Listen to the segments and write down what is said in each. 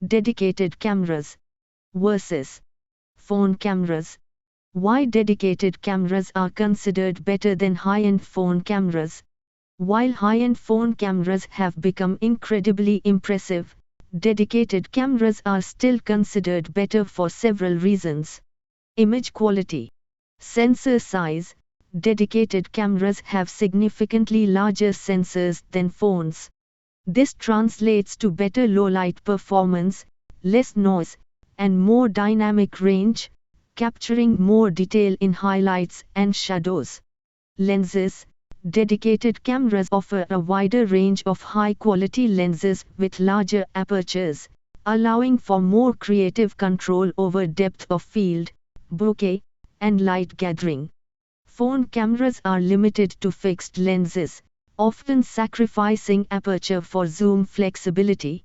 dedicated cameras versus phone cameras. Why dedicated cameras are considered better than high-end phone cameras? While high-end phone cameras have become incredibly impressive, dedicated cameras are still considered better for several reasons. Image quality. Sensor size. Dedicated cameras have significantly larger sensors than phones. This translates to better low-light performance, less noise, and more dynamic range, capturing more detail in highlights and shadows. Lenses. Dedicated cameras offer a wider range of high-quality lenses with larger apertures, allowing for more creative control over depth of field, bokeh, and light gathering. Phone cameras are limited to fixed lenses, often sacrificing aperture for zoom flexibility.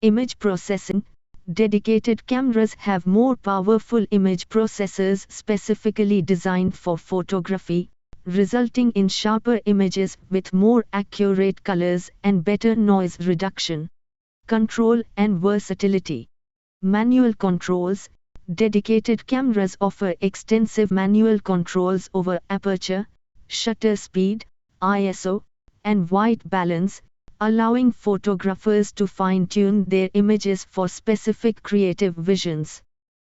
Image processing. Dedicated cameras have more powerful image processors specifically designed for photography, resulting in sharper images with more accurate colors and better noise reduction. Control and versatility. Manual controls. Dedicated cameras offer extensive manual controls over aperture, shutter speed, ISO, and white balance, allowing photographers to fine-tune their images for specific creative visions.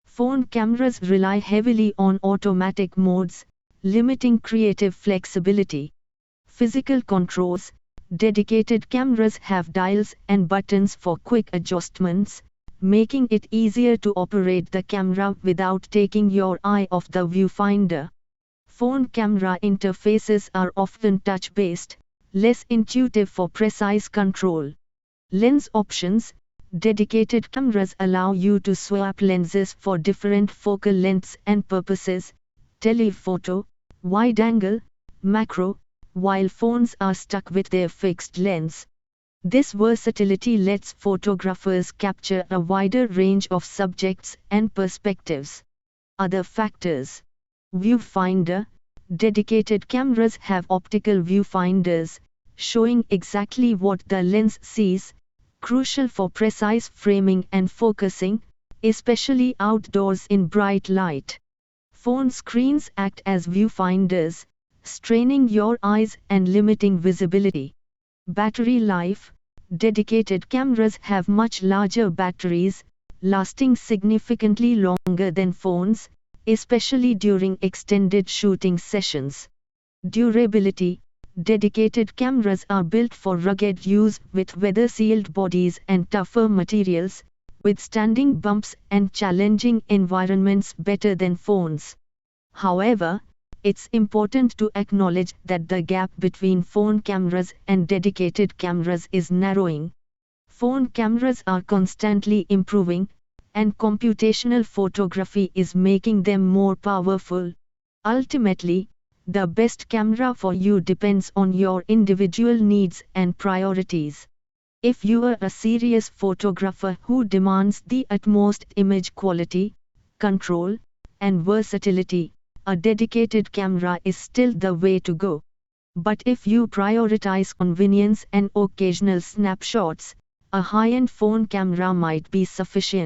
Phone cameras rely heavily on automatic modes, limiting creative flexibility. Physical controls. Dedicated cameras have dials and buttons for quick adjustments, making it easier to operate the camera without taking your eye off the viewfinder. Phone camera interfaces are often touch-based, less intuitive for precise control. Lens options. Dedicated cameras allow you to swap lenses for different focal lengths and purposes, telephoto, wide-angle, macro, while phones are stuck with their fixed lens. This versatility lets photographers capture a wider range of subjects and perspectives. Other factors. Viewfinder. Dedicated cameras have optical viewfinders, showing exactly what the lens sees, crucial for precise framing and focusing, especially outdoors in bright light. Phone screens act as viewfinders, straining your eyes and limiting visibility. Battery life. Dedicated cameras have much larger batteries, lasting significantly longer than phones, especially during extended shooting sessions. Durability. Dedicated cameras are built for rugged use with weather-sealed bodies and tougher materials, withstanding bumps and challenging environments better than phones. However, it's important to acknowledge that the gap between phone cameras and dedicated cameras is narrowing. Phone cameras are constantly improving, and computational photography is making them more powerful. Ultimately, the best camera for you depends on your individual needs and priorities. If you are a serious photographer who demands the utmost image quality, control, and versatility, a dedicated camera is still the way to go. But if you prioritize convenience and occasional snapshots, a high-end phone camera might be sufficient.